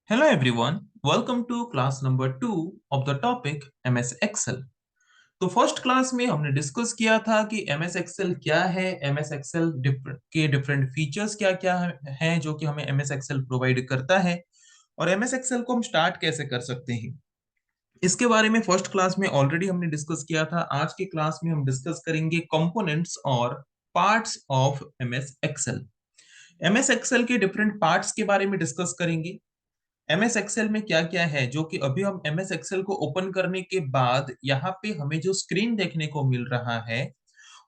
Hello everyone, welcome to class number 2 of the topic MS Excel। तो first class में हमने discuss किया था कि MS Excel क्या है, MS Excel के डिफरेंट फीचर्स क्या क्या हैं जो कि हमें MS Excel प्रोवाइड करता है और MS Excel को हम स्टार्ट कैसे कर सकते हैं। इसके बारे में फर्स्ट क्लास में ऑलरेडी हमने डिस्कस किया था। आज की क्लास में हम डिस्कस करेंगे कंपोनेंट्स और parts of MS Excel। MS Excel के डिफरेंट पार्ट्स के बारे में डिस्कस करेंगे। एमएस एक्सेल में क्या क्या है जो कि अभी हम एमएस एक्सेल को ओपन करने के बाद यहाँ पे हमें जो स्क्रीन देखने को मिल रहा है,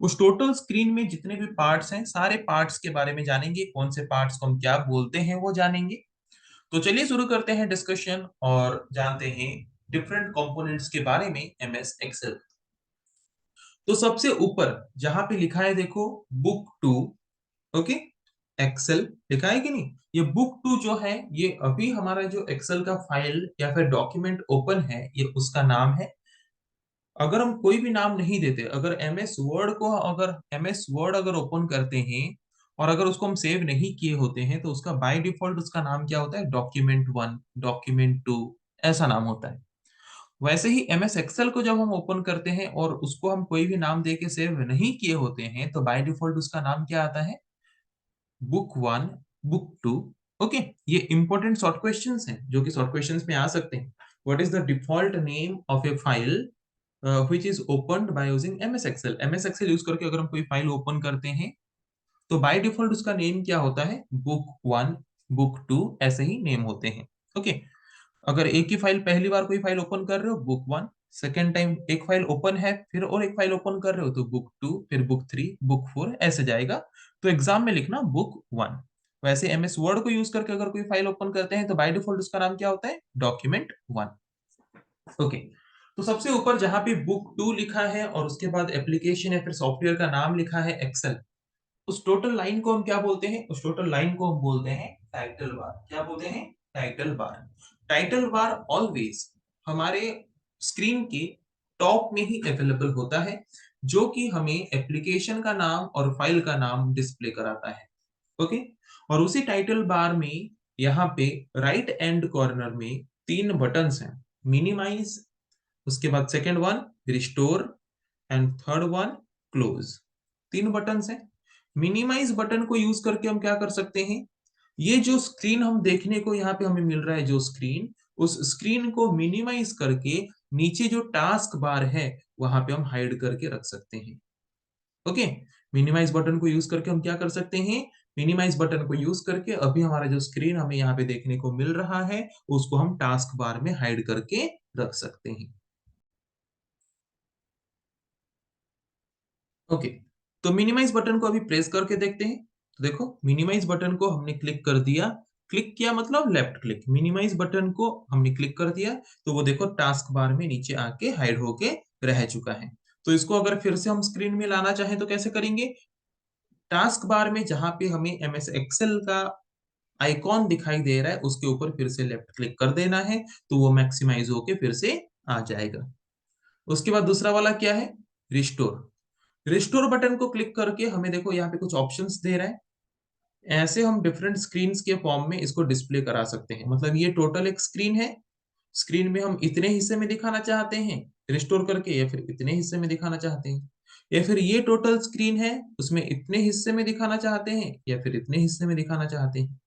उस टोटल स्क्रीन में जितने भी पार्ट्स हैं सारे पार्ट्स के बारे में जानेंगे। कौन से पार्ट्स को हम क्या बोलते हैं वो जानेंगे। तो चलिए शुरू करते हैं डिस्कशन और जानते हैं डिफरेंट कंपोनेंट्स के बारे में एमएस एक्सेल। तो सबसे ऊपर जहां पे लिखा है देखो बुक टू, ओके, एक्सेल लिखा है कि नहीं। ये बुक टू जो है ये अभी हमारा जो एक्सेल का फाइल या फिर डॉक्यूमेंट ओपन है ये उसका नाम है। अगर हम कोई भी नाम नहीं देते, अगर एमएस वर्ड अगर ओपन करते हैं और अगर उसको हम सेव नहीं किए होते हैं तो उसका बाय डिफॉल्ट उसका नाम क्या होता है, डॉक्यूमेंट वन, डॉक्यूमेंट टू, ऐसा नाम होता है। वैसे ही एमएस एक्सेल को जब हम ओपन करते हैं और उसको हम कोई भी नाम दे के सेव नहीं किए होते हैं तो बाय डिफॉल्ट उसका नाम क्या आता है, book one, book two. Okay, ये इंपॉर्टेंट शॉर्ट क्वेश्चंस हैं जो कि शॉर्ट क्वेश्चंस में आ सकते हैं। What is the default name of a file which is opened by using MS Excel. MS Excel use करके अगर हम कोई फाइल ओपन करते हैं तो बाय डिफॉल्ट उसका नेम क्या होता है, बुक वन, बुक टू, ऐसे ही नेम होते हैं। ओके, अगर एक ही फाइल पहली बार कोई फाइल ओपन कर रहे हो बुक वन, सेकेंड टाइम एक फाइल ओपन है फिर और एक फाइल ओपन कर रहे हो तो बुक टू, फिर बुक थ्री, बुक फोर, ऐसे जाएगा। तो एग्जाम में लिखना बुक वन। वैसे एमएस वर्ड को यूज करके अगर कोई फाइल ओपन करते हैं तो बाय डिफॉल्ट उसका नाम क्या होता है, डॉक्यूमेंट वन। ओके, तो सबसे ऊपर जहां पे बुक टू लिखा है और उसके बाद एप्लीकेशन या फिर सॉफ्टवेयर का नाम लिखा है एक्सेल, उस टोटल लाइन को हम क्या बोलते हैं, उस टोटल लाइन को हम बोलते हैं टाइटल बार। क्या बोलते हैं, टाइटल बार। टाइटल बार ऑलवेज हमारे स्क्रीन के टॉप में ही अवेलेबल होता है जो कि हमें एप्लीकेशन का नाम और फाइल का नाम डिस्प्ले कराता है। ओके, और उसी टाइटल बार में यहाँ पे राइट एंड कॉर्नर में तीन बटन्स हैं, मिनिमाइज, उसके बाद second one restore and third one clause. तीन बटन्स हैं। मिनिमाइज बटन को यूज करके हम क्या कर सकते हैं, ये जो स्क्रीन हम देखने को यहाँ पे हमें मिल रहा है जो स्क्रीन, उस स्क्रीन को मिनिमाइज करके नीचे जो टास्क बार है वहां पे हम हाइड करके रख सकते हैं। ओके, मिनिमाइज बटन को यूज करके हम क्या कर सकते हैं, मिनिमाइज बटन को यूज करके अभी हमारा जो स्क्रीन हमें यहाँ पे देखने को मिल रहा है उसको हम टास्क बार में हाइड करके रख सकते हैं। ओके, तो मिनिमाइज बटन को अभी प्रेस करके देखते हैं। तो देखो मिनिमाइज बटन को हमने क्लिक कर दिया, क्लिक किया मतलब लेफ्ट क्लिक, मिनिमाइज बटन को हमने क्लिक कर दिया तो वो देखो टास्क बार में नीचे आके हाइड होके रह चुका है। तो इसको अगर फिर से हम स्क्रीन में लाना चाहें तो कैसे करेंगे, टास्क बार में जहां पे हमें एमएस एक्सेल का आइकॉन दिखाई दे रहा है उसके ऊपर फिर से लेफ्ट क्लिक कर देना है तो वो मैक्सिमाइज होके फिर से आ जाएगा। उसके बाद दूसरा वाला क्या है, रिस्टोर। रिस्टोर बटन को क्लिक करके हमें देखो यहाँ पे कुछ ऑप्शंस दे रहा है। ऐसे हम डिफरेंट स्क्रीन्स के फॉर्म में इसको डिस्प्ले करा सकते हैं। मतलब ये टोटल एक स्क्रीन है, स्क्रीन में हम इतने हिस्से में दिखाना चाहते हैं रिस्टोर करके, या फिर इतने हिस्से में दिखाना चाहते हैं, या फिर ये टोटल स्क्रीन है उसमें इतने हिस्से में दिखाना चाहते हैं या फिर इतने हिस्से में दिखाना चाहते हैं,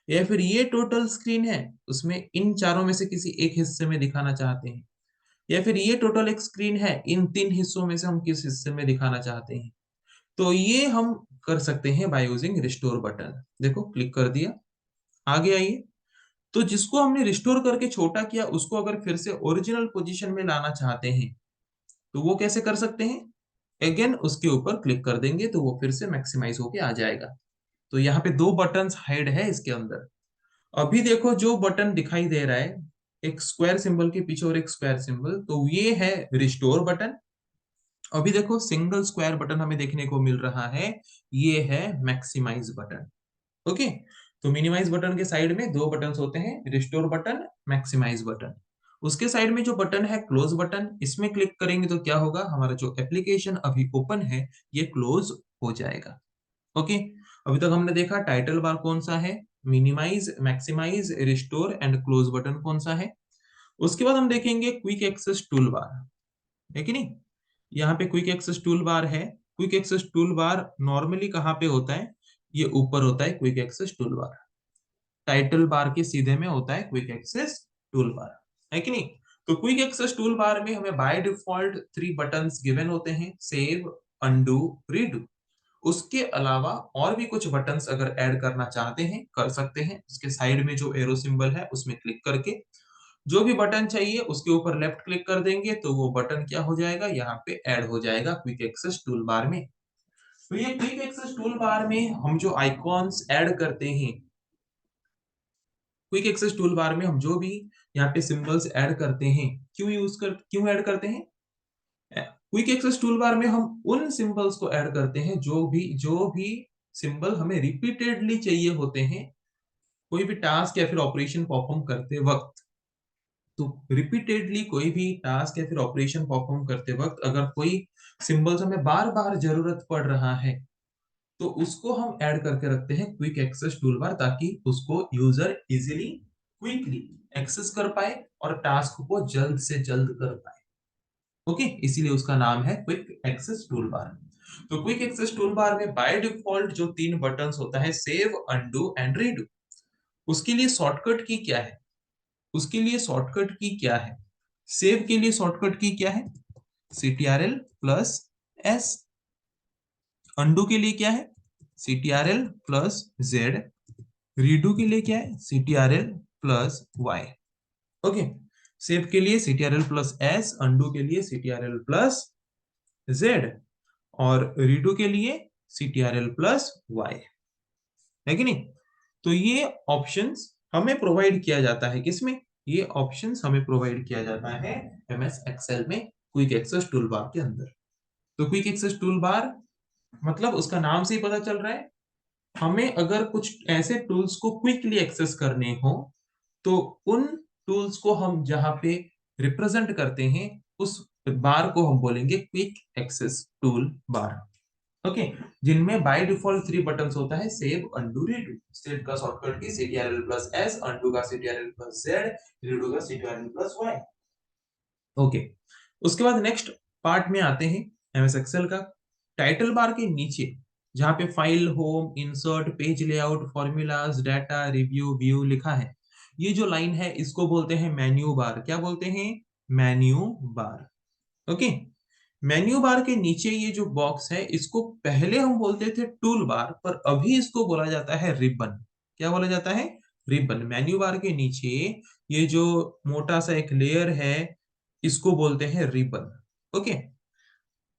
या फिर ये टोटल स्क्रीन है उसमें इन चारों में से किसी एक हिस्से में दिखाना चाहते हैं, या फिर ये टोटल एक स्क्रीन है इन तीन हिस्सों में से हम किस हिस्से में दिखाना चाहते हैं। तो ये हम कर सकते हैं बाय यूजिंग रिस्टोर बटन। देखो क्लिक कर दिया, आ गया ये। तो जिसको हमने रिस्टोर करके छोटा किया उसको अगर फिर से ओरिजिनल पोजीशन में लाना चाहते हैं तो वो कैसे कर सकते हैं, अगेन उसके ऊपर क्लिक कर देंगे तो वो फिर से मैक्सिमाइज होके आ जाएगा। तो यहाँ पे दो बटन्स हाइड है इसके अंदर। अभी देखो जो बटन दिखाई दे रहा है एक स्क्वायर सिंबल के पीछे और एक स्क्वायर सिंबल, तो ये है रिस्टोर बटन। अभी देखो सिंगल स्क्वायर बटन हमें देखने को मिल रहा है, ये है मैक्सिमाइज बटन। ओके, तो मिनिमाइज बटन के साइड में दो बटन होते हैं, रिस्टोर बटन, मैक्सिमाइज बटन। उसके साइड में जो बटन है क्लोज बटन, इसमें क्लिक करेंगे तो क्या होगा, हमारा जो एप्लीकेशन अभी ओपन है ये क्लोज हो जाएगा। ओके, अभी तक हमने देखा टाइटल बार कौन सा है, minimise, maximise, restore and close button कौन सा है। उसके बाद हम देखेंगे क्विक एक्सेस टूल बार, है कि नहीं। यहाँ पे क्विक एक्सेस टूल बार है। Quick access tool bar normally कहाँ पे होता है, ये ऊपर होता है quick access tool bar. Title bar के सीधे में होता है क्विक एक्सेस टूल बार, है कि नहीं। तो क्विक एक्सेस टूल बार में हमें बाय डिफॉल्ट 3 बटन्स गिवन होते हैं, सेव, अनडू, रीडू। उसके अलावा और भी कुछ बटन्स अगर ऐड करना चाहते हैं कर सकते हैं। उसके साइड में जो एरो सिंबल है उसमें क्लिक करके जो भी बटन चाहिए उसके ऊपर लेफ्ट क्लिक कर देंगे तो वो बटन क्या हो जाएगा, यहाँ पे ऐड हो जाएगा क्विक एक्सेस टूल बार में। तो ये क्विक एक्सेस टूल बार में हम जो आइकॉन्स ऐड करते हैं, क्विक एक्सेस टूल बार में हम जो भी यहाँ पे सिंबल्स ऐड करते हैं, क्यों ऐड करते हैं। क्विक एक्सेस टूल बार में हम उन सिंबल्स को ऐड करते हैं जो भी सिंबल हमें रिपीटेडली चाहिए होते हैं कोई भी टास्क या फिर ऑपरेशन परफॉर्म करते वक्त। तो रिपीटेडली कोई भी टास्क या फिर ऑपरेशन परफॉर्म करते वक्त अगर कोई सिंबल्स हमें बार बार जरूरत पड़ रहा है तो उसको हम ऐड करके रखते हैं क्विक एक्सेस टूल बार, ताकि उसको यूजर इजीली क्विकली एक्सेस कर पाए और टास्क को जल्द से जल्द कर पाए। ओके, इसीलिए उसका नाम है क्विक एक्सेस टूल बार। तो क्विक एक्सेस टूल बार में बाय डिफॉल्ट जो 3 बटन्स होता है, सेव, अनडू एंड रीडू। उसके लिए शॉर्टकट की क्या है, उसके लिए शॉर्टकट की क्या है। सेव के लिए शॉर्टकट की क्या है, CTRL प्लस S। अनडू के लिए क्या है, CTRL प्लस Z। रीडू के लिए क्या है, CTRL plus Y। Okay, save के लिए CTRL प्लस S, अनडू के लिए CTRL प्लस Z और रीडू के लिए CTRL प्लस Y, है कि नहीं। तो ये ऑप्शंस हमें प्रोवाइड किया जाता है किसमें, ये ऑप्शंस हमें प्रोवाइड किया जाता है MS एक्सेल में क्विक एक्सेस टूल बार के अंदर। तो क्विक एक्सेस टूल बार मतलब उसका नाम से ही पता चल रहा है, हमें अगर कुछ ऐसे टूल्स को क्विकली एक्सेस करने हो तो उन टूल्स को हम जहां पे रिप्रेजेंट करते हैं उस बार को हम बोलेंगे quick access tool bar. Okay, जिनमें बाय डिफॉल्ट 3 बटन्स होता है, सेव, अनडू, रीडू। सेव का शॉर्टकट की CTRL प्लस S, अनडू का CTRL प्लस Z, रीडू का CTRL प्लस Y। ओके, उसके बाद नेक्स्ट पार्ट में आते हैं MS एक्सेल का। टाइटल बार के नीचे जहां पे file, home, insert, page layout, formulas, data, review, view लिखा है, ये जो लाइन है इसको बोलते हैं मेन्यू बार। क्या बोलते हैं, menu bar. Okay, menu bar के नीचे ये जो बॉक्स है इसको पहले हम बोलते थे टूल बार, पर अभी इसको बोला जाता है रिबन। क्या बोला जाता है, रिबन। मेन्यू बार के नीचे ये जो मोटा सा एक लेयर है इसको बोलते हैं रिबन। ओके,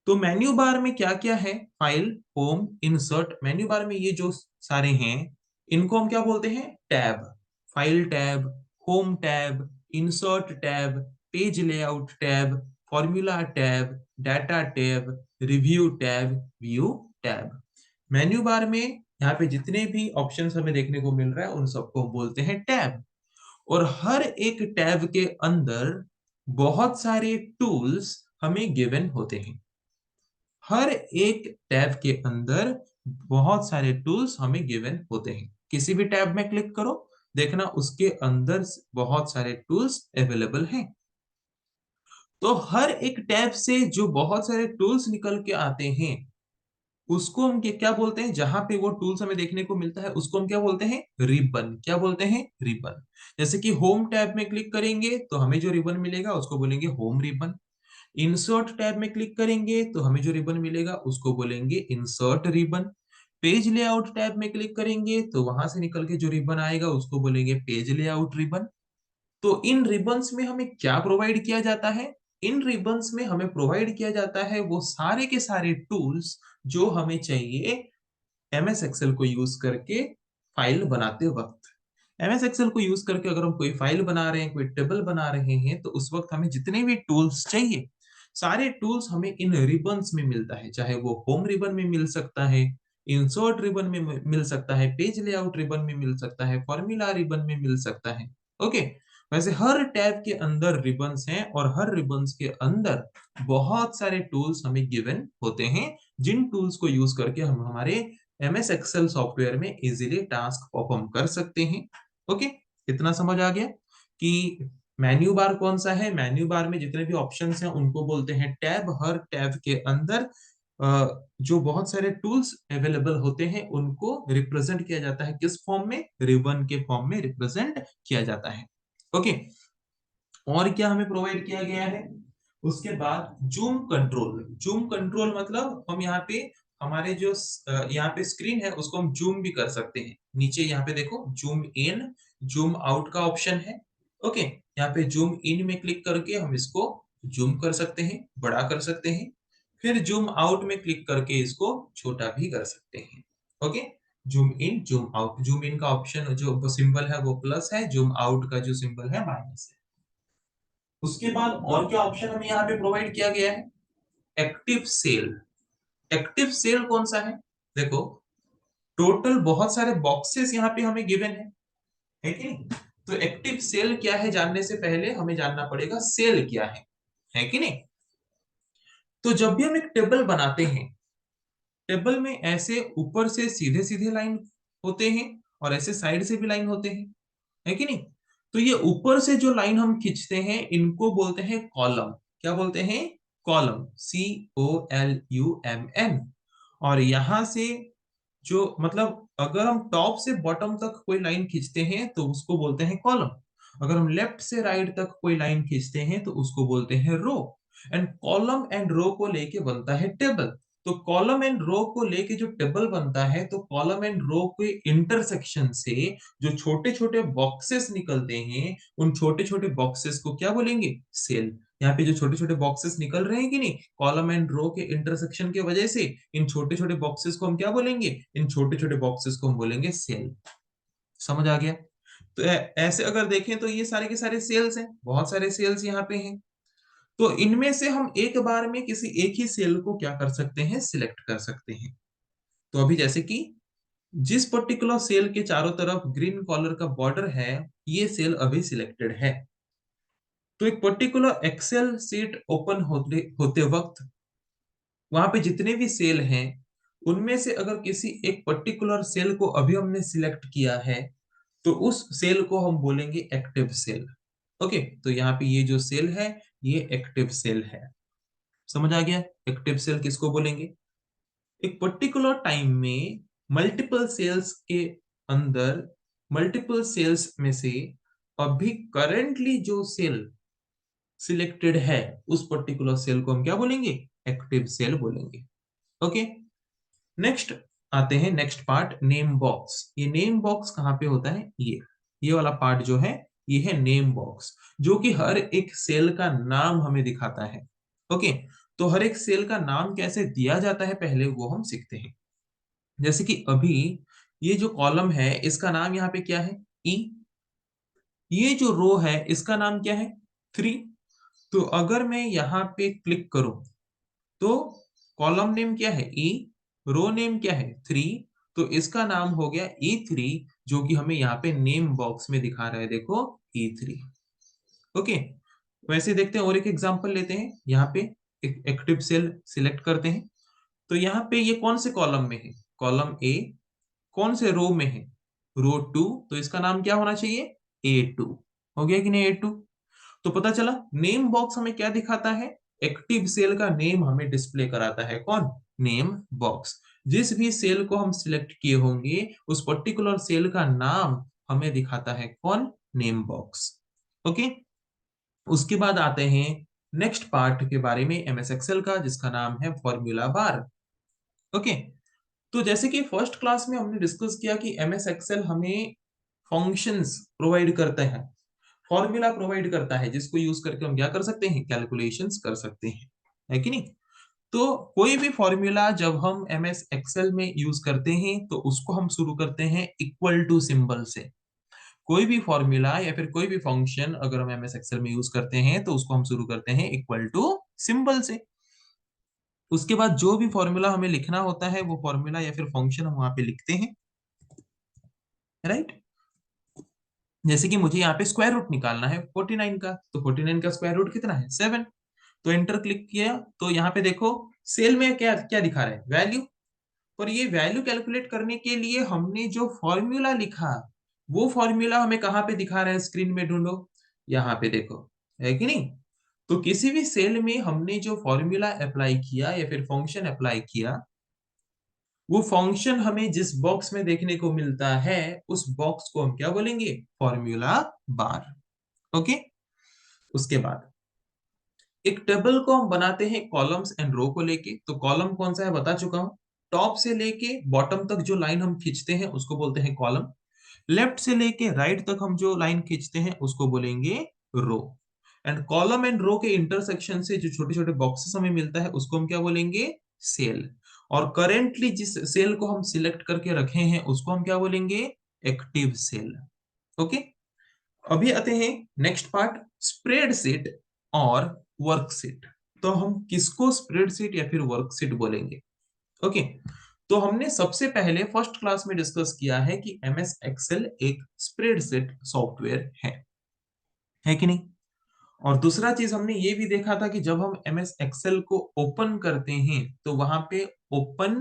तो मेन्यू बार में क्या क्या है, file, home, insert. Menu bar में ये जो सारे हैं इनको हम क्या बोलते हैं, tab. File tab, home tab, insert tab, page layout tab, formula tab, data tab, review tab, view tab. Menu bar में यहाँ पे जितने भी ऑप्शंस हमें देखने को मिल रहा है उन सबको हम बोलते हैं टैब। और हर एक टैब के अंदर बहुत सारे टूल्स हमें गिवन होते हैं। हर एक टैब के अंदर बहुत सारे टूल्स हमें गिवन होते हैं। किसी भी टैब में क्लिक करो, देखना उसके अंदर बहुत सारे टूल्स अवेलेबल हैं। तो हर एक टैब से जो बहुत सारे टूल्स निकल के आते हैं उसको हम क्या बोलते हैं, जहां पे वो टूल्स हमें देखने को मिलता है उसको हम क्या बोलते हैं, रिबन। क्या बोलते हैं, रिबन। जैसे कि होम टैब में क्लिक करेंगे तो हमें जो रिबन मिलेगा उसको बोलेंगे होम रिबन। इंसर्ट टैब में क्लिक करेंगे तो हमें जो रिबन मिलेगा उसको बोलेंगे insert ribbon. Page layout tab में क्लिक करेंगे तो वहां से निकल के जो रिबन आएगा उसको बोलेंगे पेज लेआउट रिबन। तो इन रिबन्स में हमें क्या प्रोवाइड किया जाता है, इन रिबन्स में हमें प्रोवाइड किया जाता है वो सारे के सारे टूल्स जो हमें चाहिए MS एक्सेल को यूज करके फाइल बनाते वक्त। MS एक्सेल को यूज करके अगर हम कोई फाइल बना रहे हैं, कोई टेबल बना रहे हैं तो उस वक्त हमें जितने भी टूल्स चाहिए सारे टूल्स हमें इन रिबन्स में मिलता है। चाहे वो होम रिबन में मिल सकता है, इंसर्ट रिबन में मिल सकता है, पेज लेआउट रिबन में मिल सकता है, फॉर्मूला रिबन में मिल सकता है। ओके, वैसे हर टैब के अंदर रिबन्स हैं और हर रिबन्स के अंदर बहुत सारे टूल्स हमें गिवन होते हैं जिन टूल्स को यूज करके हम हमारे MS एक्सेल सॉफ्टवेयर में इजीली टास्क परफॉर्म कर सकते हैं। ओके, इतना समझ आ गया कि मेन्यू बार कौन सा है। मेन्यू बार में जितने भी ऑप्शंस हैं उनको बोलते हैं टैब। हर टैब के अंदर जो बहुत सारे टूल्स अवेलेबल होते हैं उनको रिप्रेजेंट किया जाता है। किस फॉर्म में? रिबन के फॉर्म में रिप्रेजेंट किया जाता है। ओके, और क्या हमें प्रोवाइड किया गया है? उसके बाद जूम कंट्रोल। जूम कंट्रोल मतलब हम यहाँ पे हमारे जो यहाँ पे स्क्रीन है उसको हम जूम भी कर सकते हैं। नीचे यहाँ पे देखो जूम इन जूम आउट का ऑप्शन है। ओके, यहाँ पे जूम इन में क्लिक करके हम इसको जूम कर सकते हैं, बड़ा कर सकते हैं। फिर जूम आउट में क्लिक करके इसको छोटा भी कर सकते हैं। Okay, zoom in zoom out. Zoom in का ऑप्शन जो सिंबल है वो प्लस है, जूम आउट का जो सिंबल है माइनस है। उसके बाद और क्या ऑप्शन हमें यहाँ पे प्रोवाइड किया गया है? Active cell. एक्टिव सेल कौन सा है? देखो, टोटल बहुत सारे बॉक्सेस यहाँ पे हमें गिवन है कि नहीं? तो एक्टिव सेल क्या है जानने से पहले हमें जानना पड़ेगा सेल क्या है कि नहीं? तो जब भी हम एक टेबल बनाते हैं, टेबल में ऐसे ऊपर से सीधे सीधे लाइन होते हैं और ऐसे साइड से भी लाइन होते हैं, है कि नहीं? तो ये ऊपर से जो लाइन हम खींचते हैं इनको बोलते हैं कॉलम। क्या बोलते हैं? कॉलम। COLUMN। और यहां से जो मतलब अगर हम टॉप से बॉटम तक कोई लाइन खींचते हैं तो उसको बोलते हैं कॉलम। अगर हम लेफ्ट से राइट तक कोई लाइन खींचते हैं तो उसको बोलते हैं रो। एंड कॉलम एंड रो को लेके बनता है टेबल। तो कॉलम एंड रो को लेके जो टेबल बनता है, तो कॉलम एंड रो के इंटरसेक्शन से जो छोटे छोटे बॉक्सेस निकलते हैं, उन छोटे छोटे बॉक्सेस को क्या बोलेंगे? सेल। यहाँ पे जो छोटे छोटे बॉक्सेस निकल रहे हैं कि नहीं, कॉलम एंड रो के इंटरसेक्शन की वजह से, इन छोटे छोटे बॉक्सेस को हम क्या बोलेंगे? इन छोटे छोटे बॉक्सेस को हम बोलेंगे सेल। समझ आ गया? तो ऐसे अगर देखें तो ये सारे के सारे सेल्स हैं, बहुत सारे सेल्स यहाँ पे हैं। तो इनमें से हम एक बार में किसी एक ही सेल को क्या कर सकते हैं? सिलेक्ट कर सकते हैं। तो अभी जैसे कि जिस पर्टिकुलर सेल के चारों तरफ ग्रीन कलर का बॉर्डर है, ये सेल अभी सिलेक्टेड है। तो एक पर्टिकुलर एक्सेल सीट ओपन होते वक्त वहां पे जितने भी सेल हैं उनमें से अगर किसी एक पर्टिकुलर सेल को अभी हमने सिलेक्ट किया है तो उस सेल को हम बोलेंगे एक्टिव सेल। ओके, तो यहाँ पे ये जो सेल है ये एक्टिव सेल है। समझ आ गया? एक्टिव सेल किसको बोलेंगे? एक पर्टिकुलर टाइम में मल्टीपल सेल्स के अंदर मल्टीपल सेल्स में से अभी करेंटली जो सेल सिलेक्टेड है उस पर्टिकुलर सेल को हम क्या बोलेंगे? एक्टिव सेल बोलेंगे। ओके, नेक्स्ट आते हैं नेक्स्ट पार्ट, नेम बॉक्स। ये नेम बॉक्स कहाँ पे होता है? ये वाला पार्ट जो है ये है नेम बॉक्स, जो कि हर एक सेल का नाम हमें दिखाता है। ओके, तो हर एक सेल का नाम कैसे दिया जाता है पहले वो हम सीखते हैं। जैसे कि अभी ये जो कॉलम है इसका नाम यहाँ पे क्या है? ई। ये जो रो है इसका नाम क्या है? 3। तो अगर मैं यहाँ पे क्लिक करूं तो कॉलम नेम क्या है? ई। रो नेम क्या है? 3। तो इसका नाम हो गया E3, जो कि हमें यहाँ पे नेम बॉक्स में दिखा रहा है, देखो E3। ओके, वैसे देखते हैं और एक एग्जांपल लेते हैं। यहाँ पे एक एक्टिव सेल सिलेक्ट करते हैं। तो यहाँ पे ये कौन से कॉलम में है? Column A. कौन से रो में है? रो 2। तो इसका नाम क्या होना चाहिए? A2। हो गया कि नहीं A2? तो पता चला नेम बॉक्स हमें क्या दिखाता है? एक्टिव सेल का नेम हमें डिस्प्ले कराता है। कौन? Name box. जिस भी सेल को हम सिलेक्ट किए होंगे उस पर्टिकुलर सेल का नाम हमें दिखाता है। कौन? Name box. ओके, उसके बाद आते हैं नेक्स्ट पार्ट के बारे में एमएस एक्सेल का, जिसका नाम है फॉर्मूला बार। ओके, तो जैसे कि फर्स्ट क्लास में हमने डिस्कस किया कि एमएस एक्सेल हमें फंक्शंस प्रोवाइड करते हैं, फॉर्मूला प्रोवाइड करता है, जिसको यूज करके हम क्या कर सकते हैं? कैलकुलेशंस कर सकते हैं, है कि नहीं? तो कोई भी फॉर्मूला जब हम एमएस एक्सेल में यूज करते हैं तो उसको हम शुरू करते हैं इक्वल टू सिंबल से। कोई भी फॉर्मूला या फिर कोई भी फंक्शन अगर हम एमएस एक्सेल में यूज करते हैं तो उसको हम शुरू करते हैं इक्वल टू सिंबल से। उसके बाद जो भी फॉर्मूला हमें लिखना होता है वो फॉर्मूला या फिर फंक्शन हम वहां पे लिखते हैं, राइट? जैसे कि मुझे यहाँ पे स्क्वायर रूट निकालना है 49 का, तो 49 का स्क्वायर रूट कितना है? 7। तो एंटर क्लिक किया तो यहाँ पे देखो सेल में क्या क्या दिखा रहा है? वैल्यू। पर ये वैल्यू कैलकुलेट करने के लिए हमने जो फॉर्मूला लिखा, वो फॉर्मूला हमें कहाँ पे दिखा रहा है, स्क्रीन में ढूंढो, यहाँ पे देखो, है कि नहीं। तो किसी भी सेल में हमने जो फॉर्मूला अप्लाई किया या फिर फंक्शन अप्लाई किया, वो फंक्शन हमें जिस बॉक्स में देखने को मिलता है उस बॉक्स को हम क्या बोलेंगे, फॉर्मूला बार। ओके। उसके बाद एक टेबल को हम बनाते हैं कॉलम्स एंड रो को लेके। तो कॉलम कौन सा है बता चुका हूं, टॉप से लेके बॉटम तक जो लाइन हम खींचते हैं उसको बोलते हैं कॉलम। लेफ्ट से लेके राइट तक हम जो लाइन खींचते हैं उसको बोलेंगे रो। एंड कॉलम एंड रो के इंटरसेक्शन से जो छोटे छोटे बॉक्सेस हमें मिलता है उसको हम क्या बोलेंगे, सेल। और करेंटली जिस सेल को हम सिलेक्ट करके रखे हैं उसको हम क्या बोलेंगे, एक्टिव सेल। ओके। अभी आते हैं नेक्स्ट पार्ट, स्प्रेडशीट और वर्कशीट। तो हम किसको स्प्रेडशीट या फिर वर्कशीट बोलेंगे। ओके। तो हमने सबसे पहले फर्स्ट क्लास में डिस्कस किया है कि एमएस एक्सेल एक स्प्रेडशीट सॉफ्टवेयर है कि नहीं। और दूसरा चीज हमने ये भी देखा था कि जब हम एमएस एक्सेल को ओपन करते हैं तो वहां पे ओपन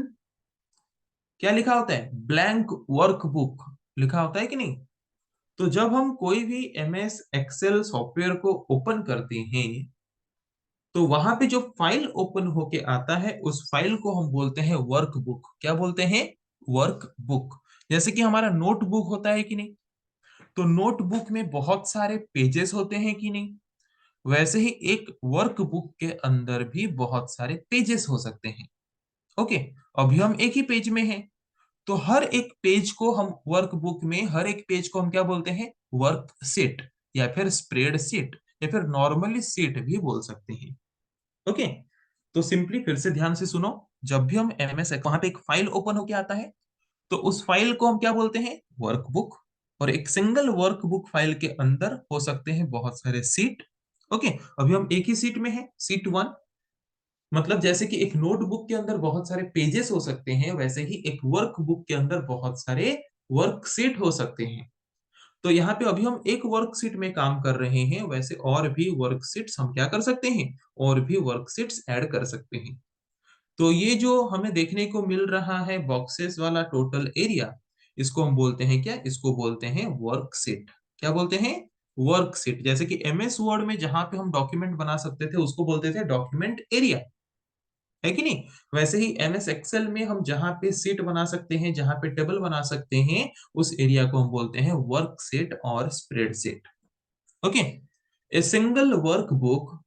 क्या लिखा होता है, ब्लैंक वर्कबुक लिखा होता है कि नहीं। तो जब हम कोई भी एमएस एक्सेल सॉफ्टवेयर को ओपन करते हैं तो वहां पे जो फाइल ओपन होके आता है उस फाइल को हम बोलते हैं वर्कबुक। क्या बोलते हैं, वर्कबुक। जैसे कि हमारा नोटबुक होता है कि नहीं, तो नोटबुक में बहुत सारे पेजेस होते हैं कि नहीं, वैसे ही एक वर्कबुक के अंदर भी बहुत सारे पेजेस हो सकते हैं। ओके। अभी हम एक ही पेज में हैं, तो हर एक पेज को हम वर्कबुक में हर एक पेज को हम क्या बोलते हैं, वर्कशीट या फिर स्प्रेडशीट या फिर नॉर्मली सीट भी बोल सकते हैं। ओके। तो सिंपली फिर से ध्यान से सुनो, जब भी हम एमएस वहां पे एक फाइल ओपन होके आता है तो उस फाइल को हम क्या बोलते हैं, वर्कबुक। और एक सिंगल वर्कबुक फाइल के अंदर हो सकते हैं बहुत सारे सीट। ओके। अभी हम एक ही सीट में हैं, सीट वन। मतलब जैसे कि एक नोटबुक के अंदर बहुत सारे पेजेस हो सकते हैं, वैसे ही एक वर्कबुक के अंदर बहुत सारे वर्कशीट हो सकते हैं। तो यहाँ पे अभी हम एक वर्कशीट में काम कर रहे हैं, वैसे और भी वर्कशीट्स हम क्या कर सकते हैं, और भी वर्कशीट्स ऐड कर सकते हैं। तो ये जो हमें देखने को मिल रहा है बॉक्सेस वाला टोटल एरिया, इसको हम बोलते हैं क्या, इसको बोलते हैं वर्कशीट। क्या बोलते हैं, वर्कशीट। जैसे कि एमएस वर्ड में जहां पे हम डॉक्यूमेंट बना सकते थे उसको बोलते थे डॉक्यूमेंट एरिया, है कि नहीं। वैसे ही एमएस एक्सेल में हम जहां पे सीट बना सकते हैं, जहां पे टेबल बना सकते हैं, उस एरिया को हम बोलते हैं वर्कशीट और spreadsheet. Okay. A single workbook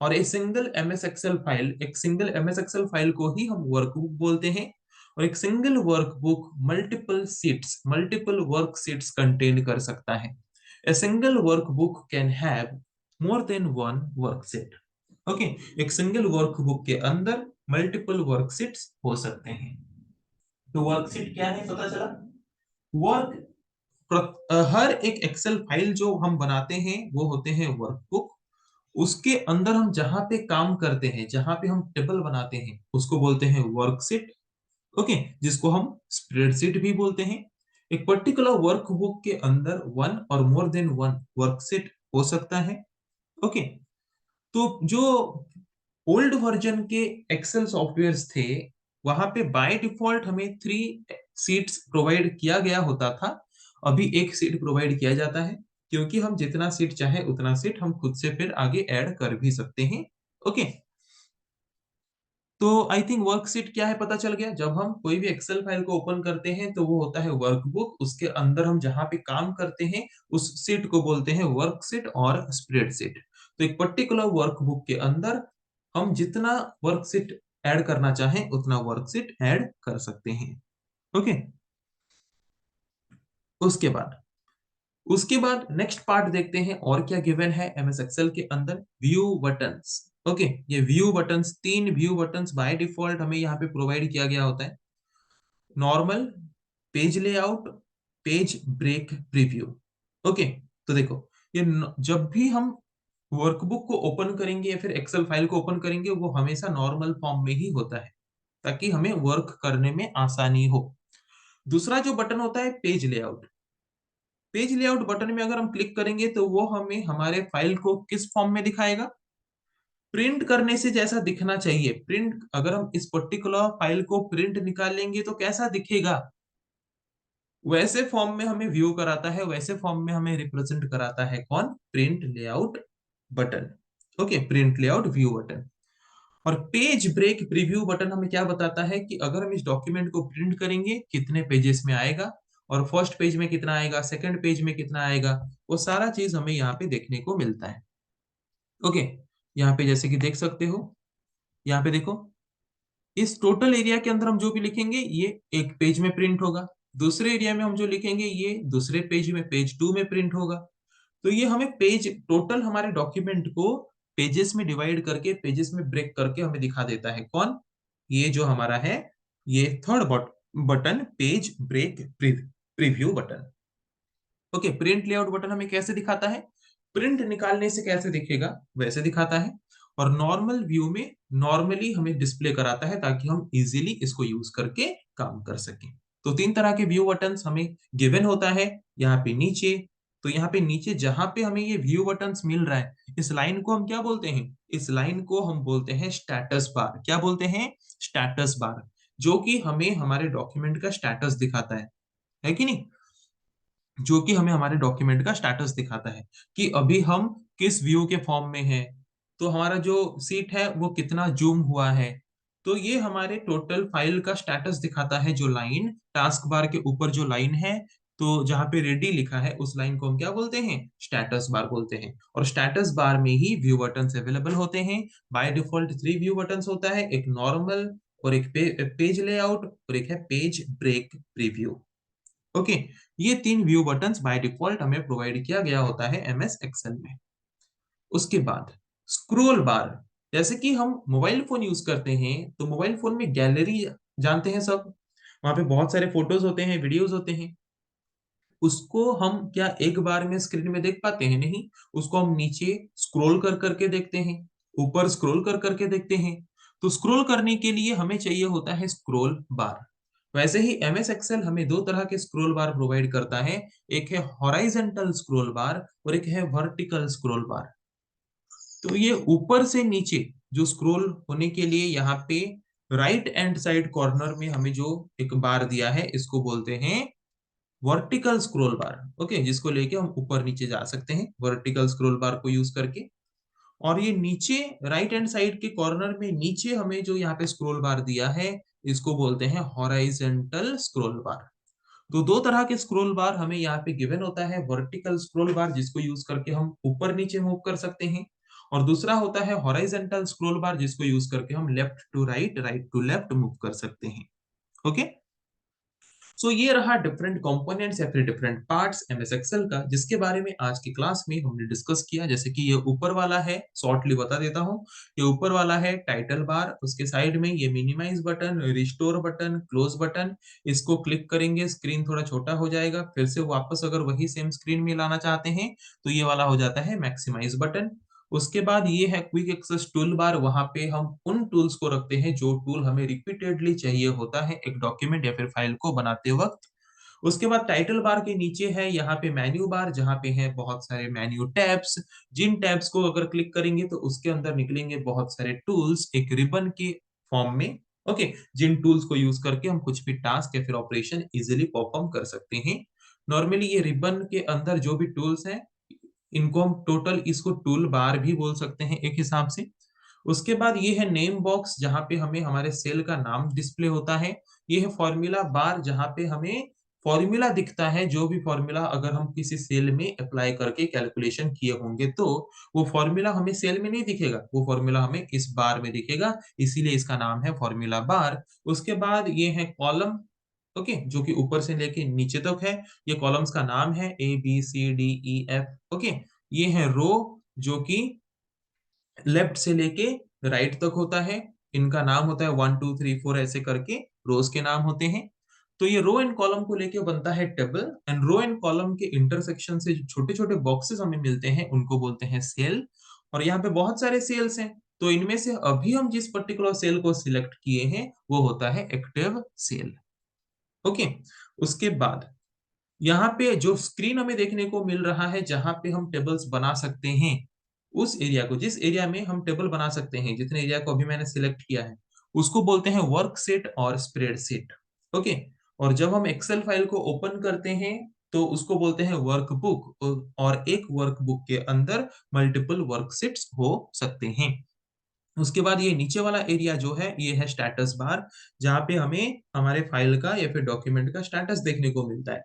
और a single MS Excel file, एक सिंगल एमएस एक्सेल फाइल को ही हम वर्कबुक बोलते हैं। और एक single workbook multiple sheets, multiple worksheets contain कर सकता है। A single workbook can have more than one worksheet. Okay. एक सिंगल वर्कबुक के अंदर मल्टीपल वर्कशीट्स हो सकते हैं। तो वर्कशीट क्या है पता चला। वर्क हर एक एक्सेल फाइल जो हम बनाते हैं वो होते हैं वर्कबुक। उसके अंदर हम जहां पे काम करते हैं, जहां पे हम टेबल बनाते हैं उसको बोलते हैं वर्कशीट। ओके। जिसको हम स्प्रेडशीट भी बोलते हैं। एक पर्टिकुलर वर्कबुक के अंदर वन और मोर देन वन वर्कशीट हो सकता है। ओके। तो जो ओल्ड वर्जन के एक्सेल सॉफ्टवेयर्स थे वहां पे बाय डिफॉल्ट हमें 3 सीट्स प्रोवाइड किया गया होता था। अभी एक सीट प्रोवाइड किया जाता है, क्योंकि हम जितना सीट चाहे उतना सीट हम खुद से फिर आगे ऐड कर भी सकते हैं। ओके। तो आई थिंक वर्कशीट क्या है पता चल गया। जब हम कोई भी एक्सेल फाइल को ओपन करते हैं तो वो होता है वर्कबुक, उसके अंदर हम जहां पे काम करते हैं उस सीट को बोलते हैं वर्कशीट और स्प्रेडशीट। तो एक पर्टिकुलर वर्कबुक के अंदर हम जितना वर्कशीट ऐड करना चाहें उतना वर्कशीट ऐड कर सकते हैं। ओके। उसके बाद उसके बाद नेक्स्ट पार्ट देखते हैं और क्या गिवन है एमएस एक्सेल के अंदर, व्यू बटन्स। ओके। ये view buttons, 3 view buttons by default हमें यहाँ पे प्रोवाइड किया गया होता है। Normal, page layout, page break, preview. Okay. तो देखो ये जब भी हम वर्कबुक को ओपन करेंगे या फिर एक्सेल फाइल को ओपन करेंगे वो हमेशा नॉर्मल फॉर्म में ही होता है, ताकि हमें वर्क करने में आसानी हो। दूसरा जो बटन होता है page layout, page layout button में अगर हम क्लिक करेंगे तो वो हमें हमारे फाइल को किस फॉर्म में दिखाएगा, प्रिंट करने से जैसा दिखना चाहिए, प्रिंट अगर हम इस पर्टिकुलर फाइल को प्रिंट निकालेंगे तो कैसा दिखेगा, वैसे फॉर्म में हमें व्यू कराता है, वैसे फॉर्म में हमें रिप्रेजेंट कराता है कौन, print layout button. Okay, print layout view button. और पेज ब्रेक प्रीव्यू बटन हमें क्या बताता है कि अगर हम इस डॉक्यूमेंट को प्रिंट करेंगे कितने पेजेस में आएगा, और फर्स्ट पेज में कितना आएगा, सेकंड पेज में कितना आएगा, वो सारा चीज हमें यहाँ पे देखने को मिलता है। ओके, यहाँ पे जैसे कि देख सकते हो, यहाँ पे देखो, इस टोटल एरिया के अंदर हम जो भी लिखेंगे ये एक पेज में प्रिंट होगा, दूसरे एरिया में हम जो लिखेंगे ये दूसरे पेज में, पेज 2 में प्रिंट होगा। तो ये हमें पेज टोटल हमारे डॉक्यूमेंट को पेजेस में डिवाइड करके, पेजेस में ब्रेक करके हमें दिखा देता है कौन, ये जो हमारा है, ये third button, page break preview button. Okay, print layout button हमें कैसे दिखाता है, प्रिंट निकालने से कैसे दिखेगा वैसे दिखाता है, और नॉर्मल व्यू में नॉर्मली हमें डिस्प्ले कराता है ताकि हम इजीली इसको यूज करके काम कर सकें। तो तीन तरह के व्यू बटन्स हमें गिवन होता है यहाँ पे नीचे। तो यहाँ पे नीचे जहां पे हमें ये व्यू बटन्स मिल रहा है, इस लाइन को हम क्या बोलते हैं, इस लाइन को हम बोलते हैं स्टेटस बार। क्या बोलते हैं, स्टेटस बार, जो कि हमें हमारे डॉक्यूमेंट का स्टेटस दिखाता है कि नहीं, जो कि हमें हमारे डॉक्यूमेंट का स्टेटस दिखाता है कि अभी हम किस व्यू के फॉर्म में है, तो हमारा जो सीट है वो कितना जूम हुआ है। तो ये हमारे टोटल फाइल का स्टेटस दिखाता है, जो लाइन टास्क बार के ऊपर जो लाइन है, तो जहां पे रेडी लिखा है उस लाइन को हम क्या बोलते हैं, स्टेटस बार बोलते हैं। और स्टेटस बार में ही व्यू बटन्स अवेलेबल होते हैं। बाय डिफॉल्ट 3 व्यू बटन्स होता है, एक नॉर्मल और एक पेज लेआउट और एक है पेज ब्रेक प्रीव्यू। ओके, ये तीन व्यू बटन्स बाय डिफॉल्ट हमें प्रोवाइड किया गया होता है एमएस एक्सेल में। उसके बाद स्क्रोल बार, जैसे कि हम मोबाइल फोन यूज करते हैं तो मोबाइल फोन में गैलरी जानते हैं सब, वहां पे बहुत सारे फोटोज होते हैं, वीडियोज होते हैं। उसको हम क्या एक बार में स्क्रीन में देख पाते हैं, नहीं, उसको हम नीचे स्क्रॉल कर करके देखते हैं, ऊपर स्क्रॉल कर करके देखते हैं। तो स्क्रॉल करने के लिए हमें चाहिए होता है स्क्रॉल बार। वैसे ही एमएस एक्सेल हमें दो तरह के स्क्रॉल बार प्रोवाइड करता है, एक है हॉराइजेंटल स्क्रॉल बार और एक है वर्टिकल स्क्रॉल बार। तो ये ऊपर से नीचे जो स्क्रॉल होने के लिए यहाँ पे राइट एंड साइड कॉर्नर में हमें जो एक बार दिया है, इसको बोलते हैं वर्टिकल स्क्रॉल बार। ओके, जिसको लेके हम ऊपर नीचे जा सकते हैं वर्टिकल स्क्रॉल बार को यूज करके। और ये नीचे राइट हैंड साइड के कॉर्नर में नीचे हमें जो यहाँ पे स्क्रॉल बार दिया है, इसको बोलते हैं हॉराइजेंटल स्क्रॉल बार। तो दो तरह के स्क्रॉल बार हमें यहाँ पे गिवन होता है, वर्टिकल स्क्रॉल बार जिसको यूज करके हम ऊपर नीचे मूव कर सकते हैं, और दूसरा होता है हॉराइजेंटल स्क्रॉल बार जिसको यूज करके हम left to right, right to left move कर सकते हैं। ओके, सो ये रहा डिफरेंट कंपोनेंट्स या फिर डिफरेंट पार्ट्स एमएस एक्सेल का, जिसके बारे में आज की क्लास में हमने डिस्कस किया। जैसे कि ये ऊपर वाला है, शॉर्टली बता देता हूँ, ये ऊपर वाला है टाइटल बार, उसके साइड में ये minimise button, restore button, close button. इसको क्लिक करेंगे स्क्रीन थोड़ा छोटा हो जाएगा, फिर से वापस अगर वही सेम स्क्रीन में लाना चाहते हैं तो ये वाला हो जाता है मैक्सिमाइज बटन। उसके बाद ये है क्विक एक्सेस टूल बार, वहां पे हम उन टूल्स को रखते हैं जो टूल हमें रिपीटेडली चाहिए होता है एक डॉक्यूमेंट या फिर फाइल को बनाते वक्त। उसके बाद टाइटल बार के नीचे है यहाँ पे मेन्यू बार, जहाँ पे है बहुत सारे मेन्यू टैब्स, जिन टैब्स को अगर क्लिक करेंगे तो उसके अंदर निकलेंगे बहुत सारे टूल्स एक रिबन के फॉर्म में। ओके, जिन टूल्स को यूज करके हम कुछ भी टास्क या फिर ऑपरेशन इजिली परफॉर्म कर सकते हैं। नॉर्मली ये रिबन के अंदर जो भी टूल्स हैं, इनको हम टोटल इसको टूल बार भी बोल सकते हैं एक हिसाब से। उसके बाद ये है नेम बॉक्स, जहां पे हमें हमारे सेल का नाम डिस्प्ले होता है। ये है फॉर्मूला बार, जहां पे हमें फॉर्मूला दिखता है, जो भी फॉर्मूला अगर हम किसी सेल में अप्लाई करके कैलकुलेशन किए होंगे तो वो फॉर्मूला हमें सेल में नहीं दिखेगा, वो फॉर्मूला हमें इस बार में दिखेगा, इसीलिए इसका नाम है फॉर्मूला बार। उसके बाद ये है कॉलम, ओके, जो कि ऊपर से लेके नीचे तक है। ये कॉलम्स का नाम है ABCDEF। ओके, ये है रो, जो कि लेफ्ट से लेके राइट तक होता है, इनका नाम होता है 1 2 3 4 ऐसे करके रोज के नाम होते हैं। तो ये रो एंड कॉलम को लेके बनता है table, and row and column के इंटरसेक्शन से जो छोटे छोटे बॉक्सेस हमें मिलते हैं उनको बोलते हैं सेल। और यहाँ पे बहुत सारे सेल्स हैं, तो इनमें से अभी हम जिस पर्टिकुलर सेल को सिलेक्ट किए हैं वो होता है एक्टिव सेल। ओके, उसके बाद यहाँ पे जो स्क्रीन हमें देखने को मिल रहा है, जहां पे हम टेबल्स बना सकते हैं, उस एरिया को, जिस एरिया में हम टेबल बना सकते हैं, जितने एरिया को अभी मैंने सिलेक्ट किया है, उसको बोलते हैं वर्क सेट और स्प्रेड सेट। ओके। और जब हम एक्सेल फाइल को ओपन करते हैं तो उसको बोलते हैं वर्कबुक, और एक वर्कबुक के अंदर मल्टीपल वर्कशीट्स हो सकते हैं। उसके बाद ये नीचे वाला एरिया जो है ये है स्टेटस बार, जहाँ पे हमें हमारे फाइल का या फिर डॉक्यूमेंट का स्टेटस देखने को मिलता है।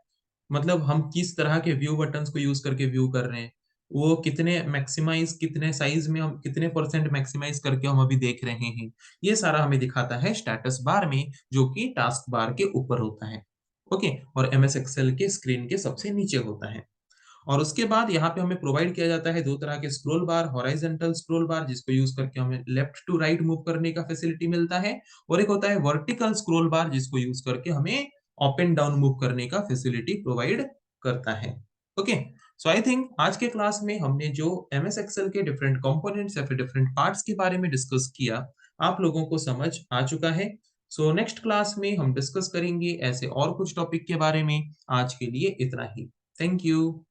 मतलब हम किस तरह के व्यू बटन्स को यूज करके व्यू कर रहे हैं, वो कितने मैक्सिमाइज, कितने साइज में हम, कितने परसेंट मैक्सिमाइज करके हम अभी देख रहे हैं, ये सारा हमें दिखाता है स्टेटस बार में, जो कि टास्क बार के ऊपर होता है। ओके। और एमएस एक्सेल के स्क्रीन के सबसे नीचे होता है। और उसके बाद यहाँ पे हमें प्रोवाइड किया जाता है दो तरह के स्क्रॉल बार, हॉराइजॉन्टल स्क्रॉल बार जिसको यूज करके हमें लेफ्ट टू राइट मूव करने का फैसिलिटी मिलता है, और एक होता है वर्टिकल स्क्रॉल बार जिसको यूज करके हमें अप एंड डाउन मूव करने का फैसिलिटी प्रोवाइड करता है। ओके। सो आई थिंक आज के क्लास में हमने जो एमएस एक्सेल के डिफरेंट कंपोनेंट्स या फिर डिफरेंट पार्ट्स के बारे में डिस्कस किया, आप लोगों को समझ आ चुका है। सो नेक्स्ट क्लास में हम डिस्कस करेंगे ऐसे और कुछ टॉपिक के बारे में। आज के लिए इतना ही। Thank you.